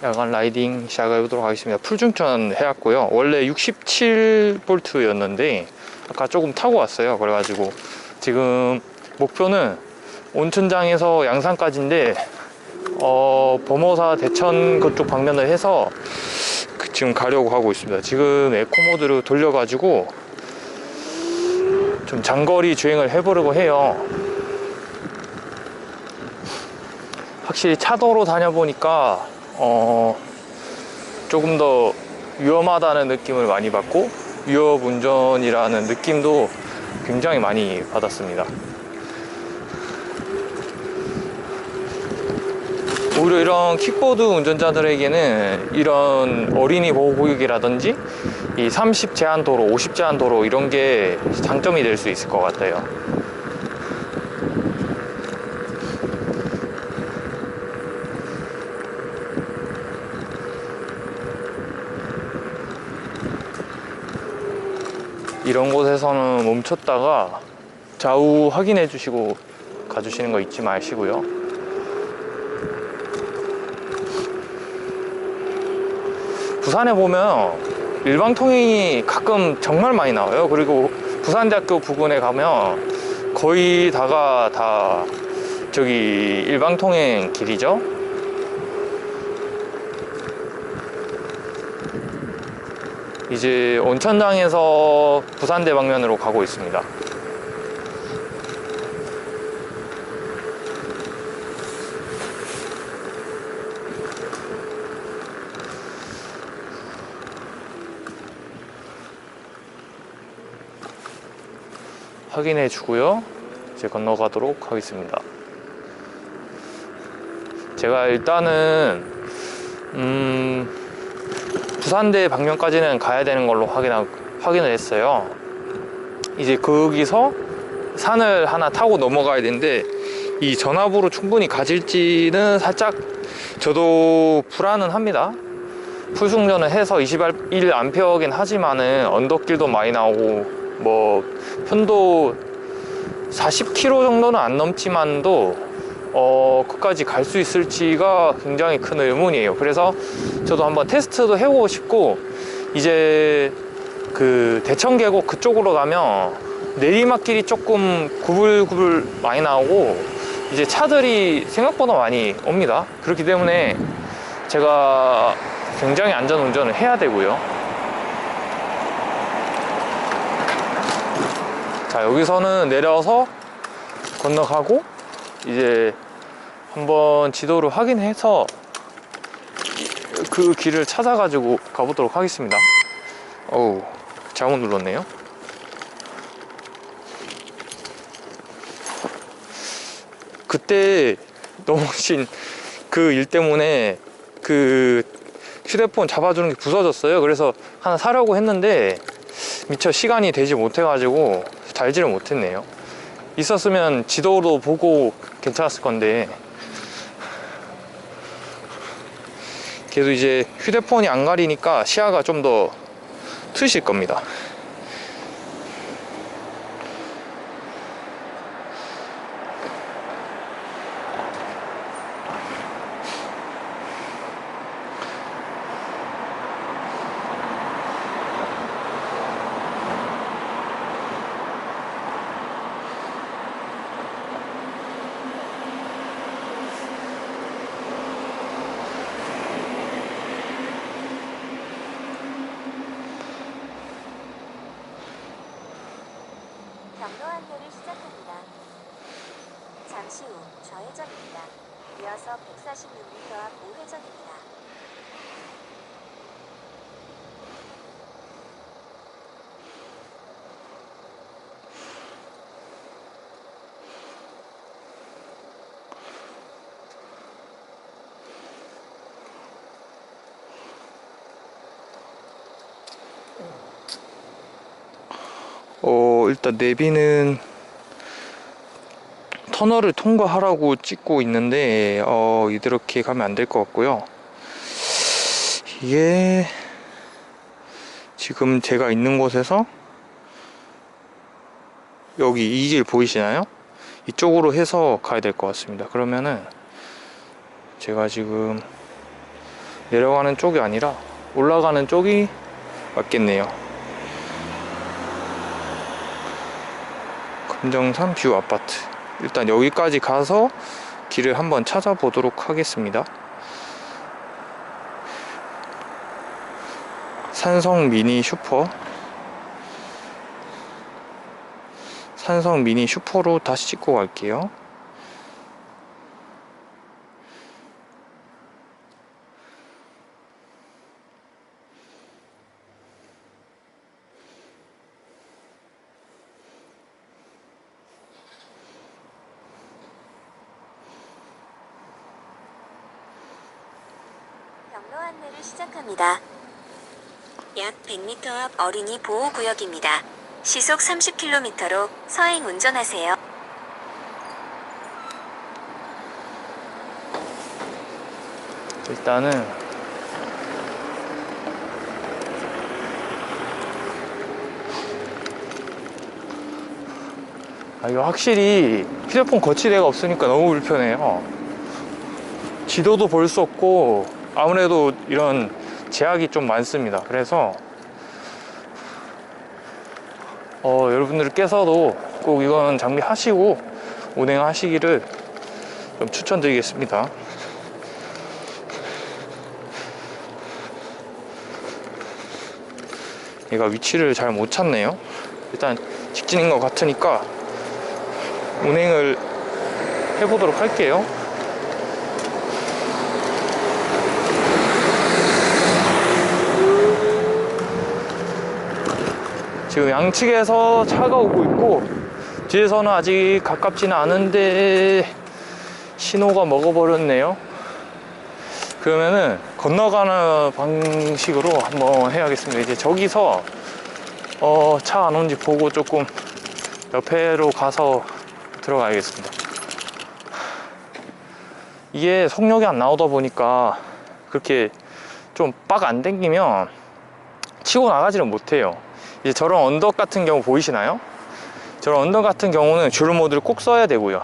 야간 라이딩 시작해 보도록 하겠습니다. 풀충전 해왔고요. 원래 67V였는데 아까 조금 타고 왔어요. 그래가지고 지금 목표는 온천장에서 양산까지인데 범어사 대천 그쪽 방면을 해서 지금 가려고 하고 있습니다. 지금 에코 모드로 돌려가지고 좀 장거리 주행을 해보려고 해요. 확실히 차도로 다녀보니까 조금 더 위험하다는 느낌을 많이 받고 위험 운전이라는 느낌도 굉장히 많이 받았습니다. 오히려 이런 킥보드 운전자들에게는 이런 어린이 보호구역이라든지 이 30 제한도로, 50 제한도로 이런 게 장점이 될 수 있을 것 같아요. 이런 곳에서는 멈췄다가 좌우 확인해 주시고 가주시는 거 잊지 마시고요. 부산에 보면 일방통행이 가끔 정말 많이 나와요. 그리고 부산대학교 부근에 가면 거의 다가 다 저기 일방통행 길이죠. 이제 온천장에서 부산대 방면으로 가고 있습니다. 확인해 주고요. 이제 건너가도록 하겠습니다. 제가 일단은 부산대 방면까지는 가야 되는 걸로 확인을 했어요. 이제 거기서 산을 하나 타고 넘어가야 되는데 이 전압으로 충분히 가질지는 살짝 저도 불안은 합니다. 풀충전을 해서 21A긴 하지만은 언덕길도 많이 나오고 뭐 편도 40km 정도는 안 넘지만도 끝까지 갈 수 있을지가 굉장히 큰 의문이에요. 그래서 저도 한번 테스트도 해보고 싶고, 이제 그 대천 계곡 그쪽으로 가면 내리막길이 조금 구불구불 많이 나오고 이제 차들이 생각보다 많이 옵니다. 그렇기 때문에 제가 굉장히 안전 운전을 해야 되고요. 자, 여기서는 내려서 건너가고 이제 한번 지도를 확인해서 그 길을 찾아가지고 가보도록 하겠습니다. 어우, 잘못 눌렀네요. 그때 넘어진 그 일 때문에 그 휴대폰 잡아주는 게 부서졌어요. 그래서 하나 사려고 했는데 미처 시간이 되지 못해가지고 달지를 못했네요. 있었으면 지도로 보고 괜찮았을 건데, 그래도 이제 휴대폰이 안 가리니까 시야가 좀 더 트실 겁니다. 경로 안내를 시작합니다. 잠시 후 좌회전입니다. 이어서 146m 앞 우회전입니다. 일단 내비는 터널을 통과하라고 찍고 있는데 이렇게 가면 안 될 것 같고요. 이게 지금 제가 있는 곳에서 여기 이 길 보이시나요? 이쪽으로 해서 가야 될 것 같습니다. 그러면은 제가 지금 내려가는 쪽이 아니라 올라가는 쪽이 맞겠네요. 금정산 뷰 아파트. 일단 여기까지 가서 길을 한번 찾아보도록 하겠습니다. 산성 미니 슈퍼. 산성 미니 슈퍼로 다시 찍고 갈게요. 경로 안내를 시작합니다. 약 100m 앞 어린이 보호구역입니다. 시속 30km로 서행 운전하세요. 일단은 이거 확실히 휴대폰 거치대가 없으니까 너무 불편해요. 지도도 볼 수 없고 아무래도 이런 제약이 좀 많습니다. 그래서 여러분들께서도 꼭 이건 장비하시고 운행하시기를 좀 추천드리겠습니다. 얘가 위치를 잘 못 찾네요. 일단 직진인 것 같으니까 운행을 해보도록 할게요. 지금 양측에서 차가 오고 있고 뒤에서는 아직 가깝지는 않은데 신호가 먹어버렸네요. 그러면은 건너가는 방식으로 한번 해야겠습니다. 이제 저기서 차 안 온지 보고 조금 옆에로 가서 들어가야겠습니다. 이게 속력이 안 나오다 보니까 그렇게 좀 빡 안 당기면 치고 나가지는 못해요. 이제 저런 언덕 같은 경우 보이시나요? 저런 언덕 같은 경우는 주얼 모드를 꼭 써야 되고요.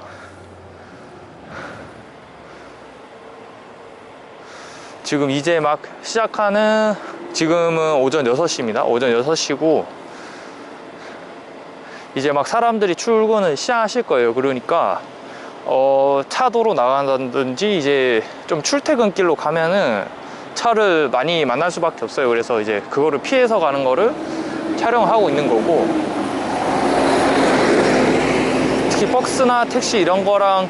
지금 이제 막 시작하는, 지금은 오전 6시입니다. 오전 6시고 이제 막 사람들이 출근을 시작하실 거예요. 그러니까 차도로 나간다든지 이제 좀 출퇴근길로 가면은 차를 많이 만날 수밖에 없어요. 그래서 이제 그거를 피해서 가는 거를 촬영하고 있는 거고, 특히 버스나 택시 이런 거랑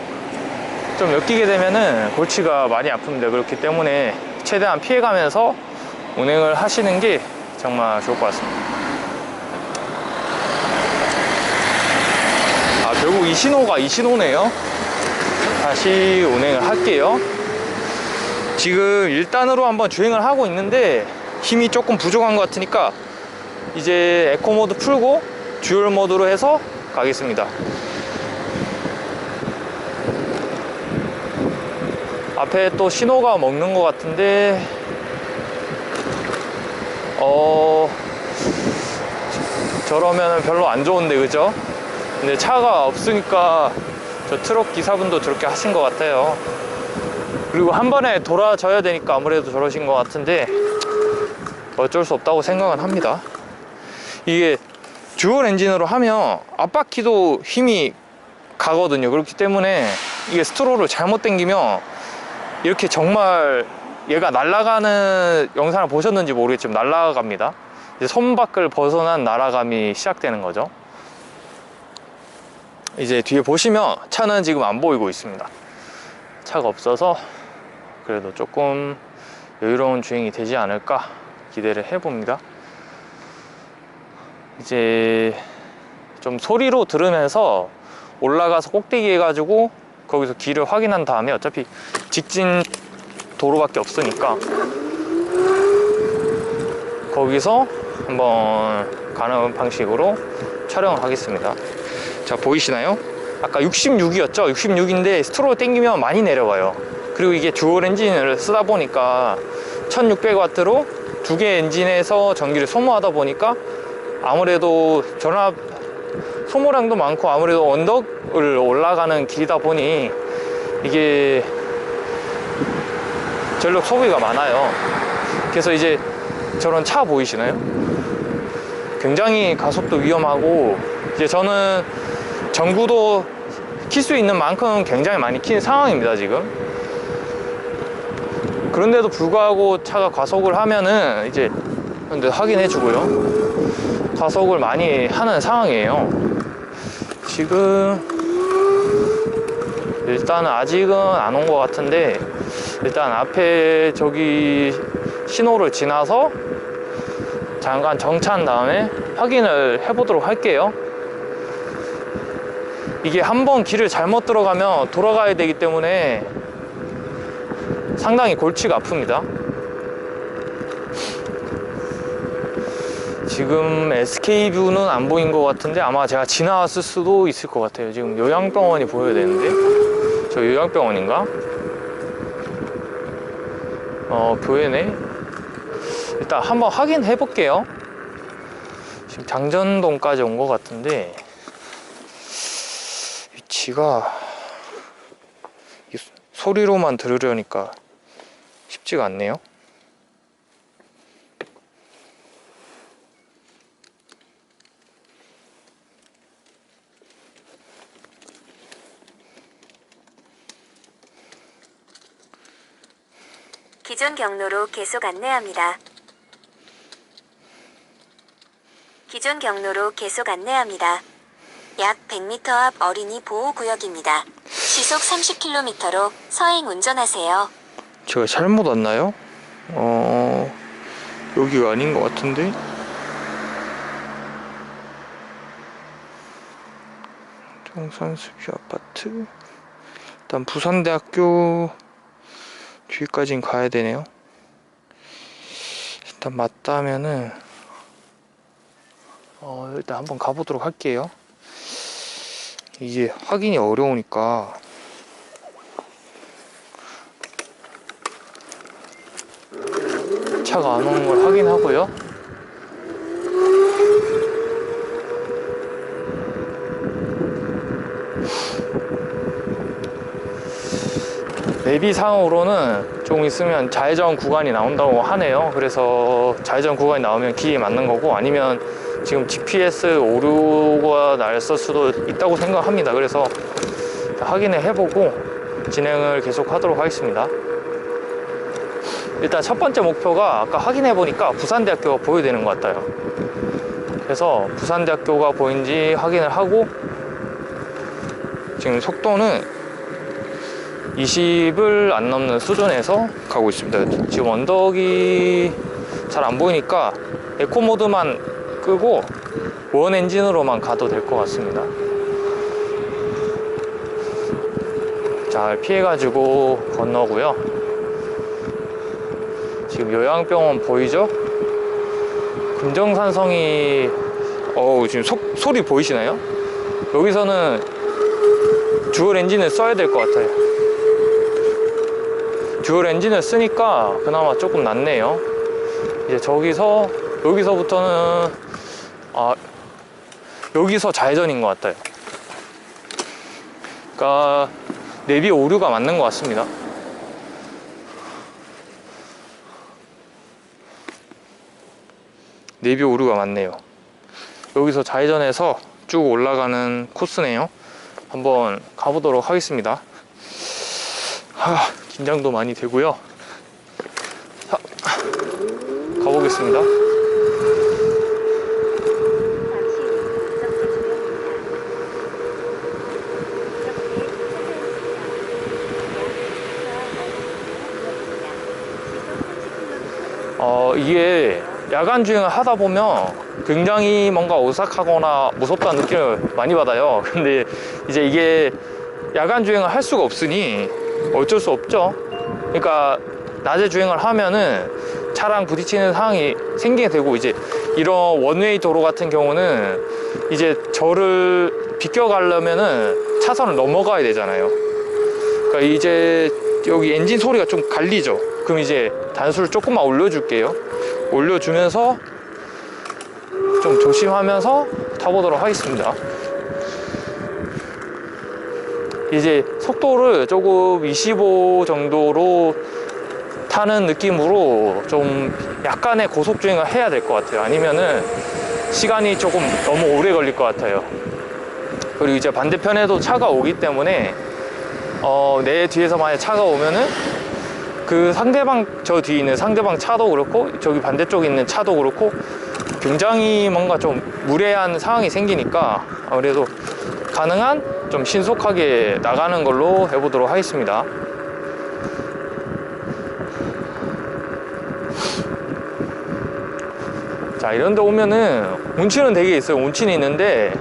좀 엮이게 되면은 골치가 많이 아픕니다. 그렇기 때문에 최대한 피해가면서 운행을 하시는 게 정말 좋을 것 같습니다. 결국 이 신호가 이 신호네요. 다시 운행을 할게요. 지금 1단으로 한번 주행을 하고 있는데 힘이 조금 부족한 것 같으니까 이제 에코 모드 풀고 듀얼 모드로 해서 가겠습니다. 앞에 또 신호가 먹는 것 같은데 저러면 별로 안 좋은데, 그죠? 근데 차가 없으니까 저 트럭 기사분도 저렇게 하신 것 같아요. 그리고 한 번에 돌아져야 되니까 아무래도 저러신 것 같은데 어쩔 수 없다고 생각은 합니다. 이게 듀얼 엔진으로 하면 앞바퀴도 힘이 가거든요. 그렇기 때문에 이게 스트로를 잘못 당기면 이렇게 정말 얘가 날아가는 영상을 보셨는지 모르겠지만 날아갑니다. 이제 손밖을 벗어난 날아감이 시작되는 거죠. 이제 뒤에 보시면 차는 지금 안 보이고 있습니다. 차가 없어서 그래도 조금 여유로운 주행이 되지 않을까 기대를 해봅니다. 이제 좀 소리로 들으면서 올라가서 꼭대기 해가지고 거기서 길을 확인한 다음에 어차피 직진 도로밖에 없으니까 거기서 한번 가는 방식으로 촬영을 하겠습니다. 자, 보이시나요? 아까 66이었죠? 66인데 스트로를 당기면 많이 내려가요. 그리고 이게 듀얼 엔진을 쓰다 보니까 1600W로 두 개 엔진에서 전기를 소모하다 보니까 아무래도 전압 소모량도 많고 아무래도 언덕을 올라가는 길이다 보니 이게 전력 소비가 많아요. 그래서 이제 저런 차 보이시나요? 굉장히 가속도 위험하고, 이제 저는 전구도 킬 수 있는 만큼 굉장히 많이 킨 상황입니다, 지금. 그런데도 불구하고 차가 과속을 하면은 이제 확인해 주고요. 과속을 많이 하는 상황이에요. 지금 일단은 아직은 안 온 것 같은데, 일단 앞에 저기 신호를 지나서 잠깐 정차한 다음에 확인을 해보도록 할게요. 이게 한번 길을 잘못 들어가면 돌아가야 되기 때문에 상당히 골치가 아픕니다. 지금 SK뷰는 안 보인 것 같은데 아마 제가 지나왔을 수도 있을 것 같아요. 지금 요양병원이 보여야 되는데, 저 요양병원인가? 교회네. 일단 한번 확인해 볼게요. 지금 장전동까지 온 것 같은데 위치가 소리로만 들으려니까 쉽지가 않네요. 기존 경로로 계속 안내합니다. 기존 경로로 계속 안내합니다. 약 100m 앞 어린이 보호구역입니다. 시속 30km로 서행 운전하세요. 제가 잘못 왔나요? 여기가 아닌 것 같은데? 정산수뷰 아파트. 일단 부산대학교 뒤까지는 가야 되네요. 일단 맞다면은 일단 한번 가보도록 할게요. 이게 확인이 어려우니까 차가 안 오는 걸 확인하고요. 내비상으로는 조금 있으면 좌회전 구간이 나온다고 하네요. 그래서 좌회전 구간이 나오면 길이 맞는 거고, 아니면 지금 GPS 오류가 났을 수도 있다고 생각합니다. 그래서 확인을 해보고 진행을 계속 하도록 하겠습니다. 일단 첫 번째 목표가 아까 확인해 보니까 부산대학교가 보여되는 것 같아요. 그래서 부산대학교가 보인지 확인을 하고, 지금 속도는 20을 안 넘는 수준에서 가고 있습니다. 지금 언덕이 잘 안 보이니까 에코 모드만 끄고 원 엔진으로만 가도 될 것 같습니다. 잘 피해가지고 건너고요. 지금 요양병원 보이죠? 금정산성이 지금 소리 보이시나요? 여기서는 듀얼 엔진을 써야 될 것 같아요. 듀얼 엔진을 쓰니까 그나마 조금 낫네요. 이제 여기서부터는 여기서 좌회전인 것 같아요. 그러니까 내비 오류가 맞는 것 같습니다. 내비 오류가 맞네요. 여기서 좌회전해서 쭉 올라가는 코스네요. 한번 가보도록 하겠습니다. 긴장도 많이 되고요. 자, 가보겠습니다. 이게 야간 주행을 하다 보면 굉장히 뭔가 오싹하거나 무섭다는 느낌을 많이 받아요. 근데 이제 이게 야간 주행을 할 수가 없으니 어쩔 수 없죠. 그러니까 낮에 주행을 하면은 차랑 부딪히는 상황이 생기게 되고, 이제 이런 원웨이 도로 같은 경우는 이제 저를 비껴가려면은 차선을 넘어가야 되잖아요. 그러니까 이제 여기 엔진 소리가 좀 갈리죠. 그럼 이제 단수를 조금만 올려줄게요. 올려주면서 좀 조심하면서 타보도록 하겠습니다. 이제 속도를 조금 25 정도로 하는 느낌으로 좀 약간의 고속주행을 해야 될 것 같아요. 아니면은 시간이 조금 너무 오래 걸릴 것 같아요. 그리고 이제 반대편에도 차가 오기 때문에 내 뒤에서 만약 차가 오면은 그 상대방, 저 뒤에 있는 상대방 차도 그렇고 저기 반대쪽에 있는 차도 그렇고 굉장히 뭔가 좀 무례한 상황이 생기니까 아무래도 가능한 좀 신속하게 나가는 걸로 해보도록 하겠습니다. 자, 이런 데 오면은 운치는 되게 있어요. 운치는 있는데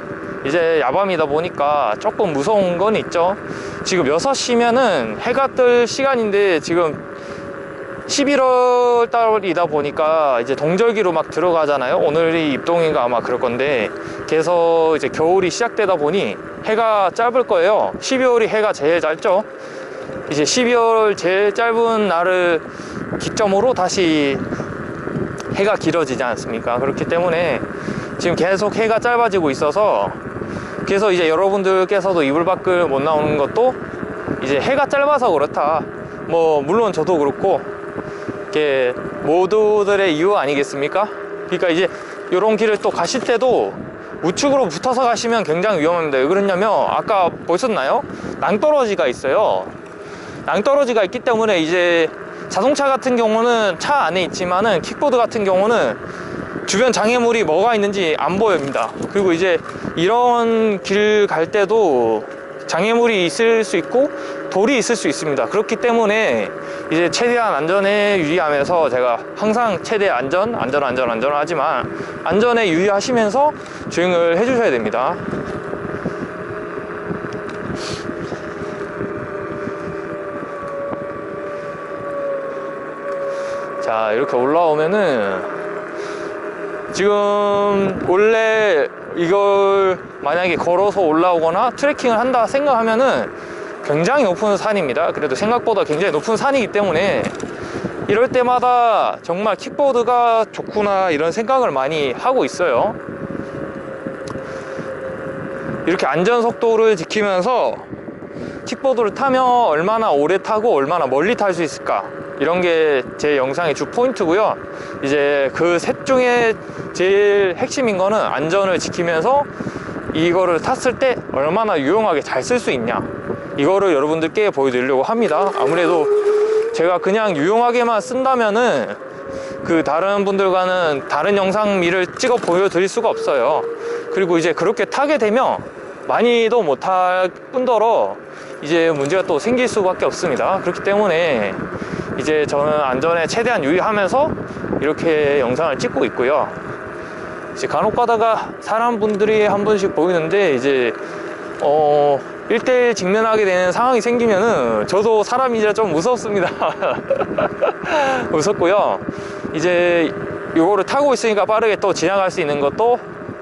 이제 야밤이다 보니까 조금 무서운 건 있죠. 지금 6시면은 해가 뜰 시간인데 지금 11월 달이다 보니까 이제 동절기로 막 들어가잖아요. 오늘이 입동인가 아마 그럴 건데, 그래서 이제 겨울이 시작되다 보니 해가 짧을 거예요. 12월이 해가 제일 짧죠. 이제 12월 제일 짧은 날을 기점으로 다시 해가 길어지지 않습니까? 그렇기 때문에 지금 계속 해가 짧아지고 있어서, 그래서 이제 여러분들께서도 이불 밖을 못 나오는 것도 이제 해가 짧아서 그렇다. 뭐 물론 저도 그렇고 이게 모두들의 이유 아니겠습니까? 그러니까 이제 이런 길을 또 가실 때도 우측으로 붙어서 가시면 굉장히 위험합니다. 왜 그러냐면 아까 보셨나요? 낭떠러지가 있어요. 낭떠러지가 있기 때문에 이제 자동차 같은 경우는 차 안에 있지만은 킥보드 같은 경우는 주변 장애물이 뭐가 있는지 안 보입니다. 그리고 이제 이런 길 갈 때도 장애물이 있을 수 있고 돌이 있을 수 있습니다. 그렇기 때문에 이제 최대한 안전에 유의하면서 제가 항상 최대 안전 하지만 안전에 유의하시면서 주행을 해주셔야 됩니다. 자, 이렇게 올라오면은 지금 원래 이걸 만약에 걸어서 올라오거나 트레킹을 한다 생각하면은 굉장히 높은 산입니다. 그래도 생각보다 굉장히 높은 산이기 때문에 이럴 때마다 정말 킥보드가 좋구나 이런 생각을 많이 하고 있어요. 이렇게 안전속도를 지키면서 킥보드를 타면 얼마나 오래 타고 얼마나 멀리 탈 수 있을까, 이런 게 제 영상의 주 포인트고요. 이제 그 셋 중에 제일 핵심인 거는 안전을 지키면서 이거를 탔을 때 얼마나 유용하게 잘 쓸 수 있냐, 이거를 여러분들께 보여드리려고 합니다. 아무래도 제가 그냥 유용하게만 쓴다면은 그 다른 분들과는 다른 영상미를 찍어 보여드릴 수가 없어요. 그리고 이제 그렇게 타게 되면 많이도 못할 뿐더러 이제 문제가 또 생길 수밖에 없습니다. 그렇기 때문에 이제 저는 안전에 최대한 유의하면서 이렇게 영상을 찍고 있고요. 이제 간혹 가다가 사람분들이 한 분씩 보이는데 이제 1대1 직면하게 되는 상황이 생기면은 저도 사람이라 좀 무섭습니다. 무섭고요. 이제 이거를 타고 있으니까 빠르게 또 지나갈 수 있는 것도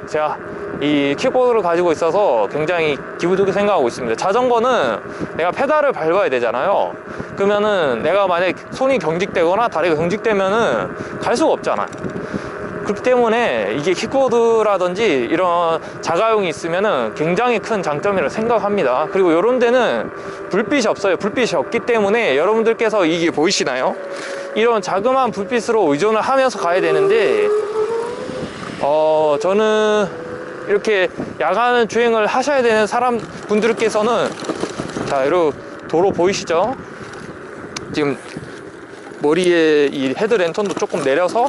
제가 이 킥보드를 가지고 있어서 굉장히 기분 좋게 생각하고 있습니다. 자전거는 내가 페달을 밟아야 되잖아요. 그러면은 내가 만약에 손이 경직되거나 다리가 경직되면은 갈 수가 없잖아요. 그렇기 때문에 이게 킥보드라든지 이런 자가용이 있으면은 굉장히 큰 장점이라고 생각합니다. 그리고 이런 데는 불빛이 없어요. 불빛이 없기 때문에 여러분들께서 이게 보이시나요? 이런 자그마한 불빛으로 의존을 하면서 가야 되는데 저는 이렇게 야간 주행을 하셔야 되는 사람 분들께서는, 자, 이렇게 도로 보이시죠? 지금 머리에 이 헤드랜턴도 조금 내려서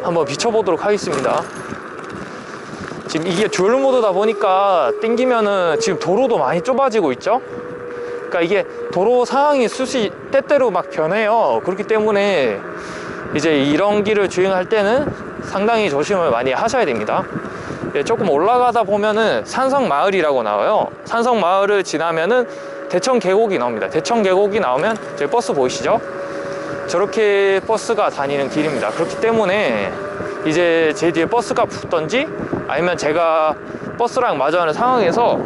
한번 비춰보도록 하겠습니다. 지금 이게 듀얼 모드다 보니까 땡기면은 지금 도로도 많이 좁아지고 있죠? 그러니까 이게 도로 상황이 수시 때때로 막 변해요. 그렇기 때문에 이제 이런 길을 주행할 때는 상당히 조심을 많이 하셔야 됩니다. 예, 조금 올라가다 보면은 산성마을이라고 나와요. 산성마을을 지나면은 대천 계곡이 나옵니다. 대천 계곡이 나오면 저기 버스 보이시죠? 저렇게 버스가 다니는 길입니다. 그렇기 때문에 이제 제 뒤에 버스가 붙던지 아니면 제가 버스랑 마주하는 상황에서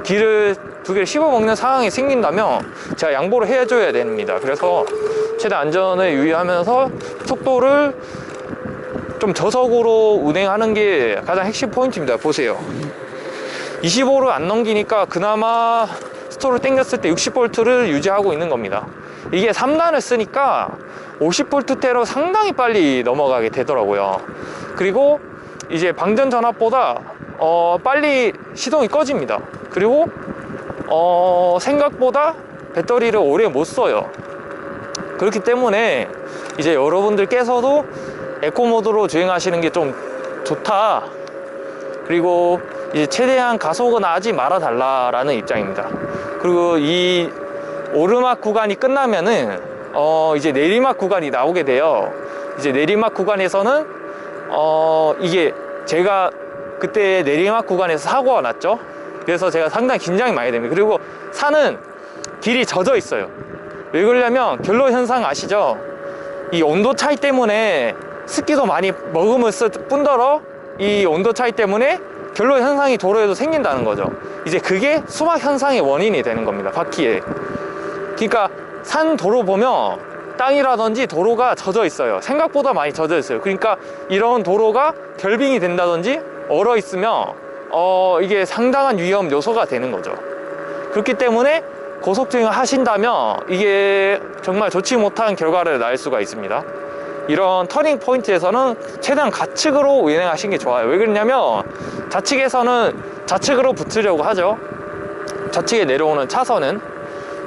길을 두 개를 씹어먹는 상황이 생긴다면 제가 양보를 해줘야 됩니다. 그래서 최대 안전을 유의하면서 속도를 좀 저속으로 운행하는 게 가장 핵심 포인트입니다. 보세요. 25를 안 넘기니까 그나마 스토를 당겼을 때 60V를 유지하고 있는 겁니다. 이게 3단을 쓰니까 50V대로 상당히 빨리 넘어가게 되더라고요. 그리고 이제 방전 전압보다 빨리 시동이 꺼집니다. 그리고 생각보다 배터리를 오래 못 써요. 그렇기 때문에 이제 여러분들께서도 에코 모드로 주행하시는 게 좀 좋다. 그리고 이제 최대한 가속은 하지 말아 달라라는 입장입니다. 그리고 이 오르막 구간이 끝나면은 이제 내리막 구간이 나오게 돼요. 이제 내리막 구간에서는 이게 제가 그때 내리막 구간에서 사고가 났죠. 그래서 제가 상당히 긴장이 많이 됩니다. 그리고 산은 길이 젖어 있어요. 왜 그러냐면 결로 현상 아시죠? 이 온도 차이 때문에 습기도 많이 머금을 뿐더러 이 온도 차이 때문에 결로 현상이 도로에도 생긴다는 거죠. 이제 그게 수막 현상의 원인이 되는 겁니다. 바퀴에. 그러니까 산 도로 보면 땅이라든지 도로가 젖어 있어요. 생각보다 많이 젖어 있어요. 그러니까 이런 도로가 결빙이 된다든지 얼어 있으면 이게 상당한 위험 요소가 되는 거죠. 그렇기 때문에 고속주행을 하신다면 이게 정말 좋지 못한 결과를 낳을 수가 있습니다. 이런 터닝 포인트에서는 최대한 좌측으로 운행하시는 게 좋아요. 왜 그러냐면 좌측에서는 좌측으로 붙으려고 하죠. 좌측에 내려오는 차선은.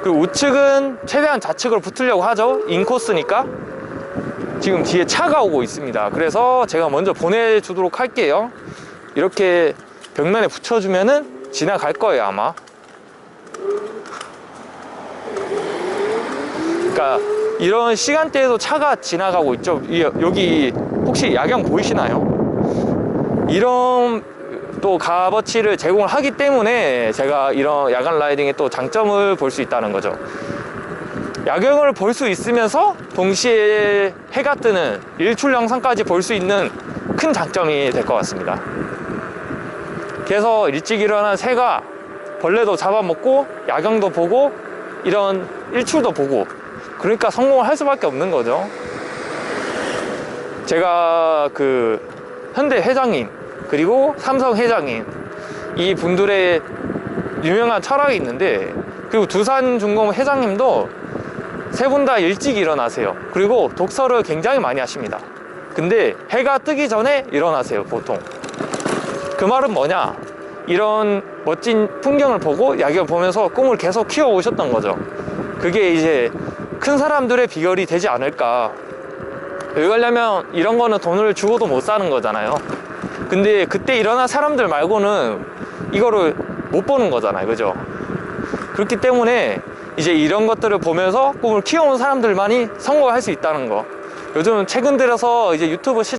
그리고 우측은 최대한 좌측으로 붙으려고 하죠. 인코스니까. 지금 뒤에 차가 오고 있습니다. 그래서 제가 먼저 보내주도록 할게요. 이렇게 벽면에 붙여주면은 지나갈 거예요, 아마. 그러니까 이런 시간대에도 차가 지나가고 있죠. 여기 혹시 야경 보이시나요? 이런 또 값어치를 제공을 하기 때문에 제가 이런 야간 라이딩의 또 장점을 볼 수 있다는 거죠. 야경을 볼 수 있으면서 동시에 해가 뜨는 일출 영상까지 볼 수 있는 큰 장점이 될 것 같습니다. 그래서 일찍 일어난 새가 벌레도 잡아먹고 야경도 보고 이런 일출도 보고, 그러니까 성공을 할 수밖에 없는 거죠. 제가 그 현대 회장님 그리고 삼성 회장님 이 분들의 유명한 철학이 있는데, 그리고 두산중공 회장님도 세 분 다 일찍 일어나세요. 그리고 독서를 굉장히 많이 하십니다. 근데 해가 뜨기 전에 일어나세요, 보통. 그 말은 뭐냐, 이런 멋진 풍경을 보고 야경 보면서 꿈을 계속 키워오셨던 거죠. 그게 이제 큰 사람들의 비결이 되지 않을까. 왜 그러냐면 이런 거는 돈을 주고도 못 사는 거잖아요. 근데 그때 일어난 사람들 말고는 이거를 못 보는 거잖아요, 그죠? 그렇기 때문에 이제 이런 것들을 보면서 꿈을 키워온 사람들만이 성공할 수 있다는 거. 요즘 최근 들어서 이제 유튜브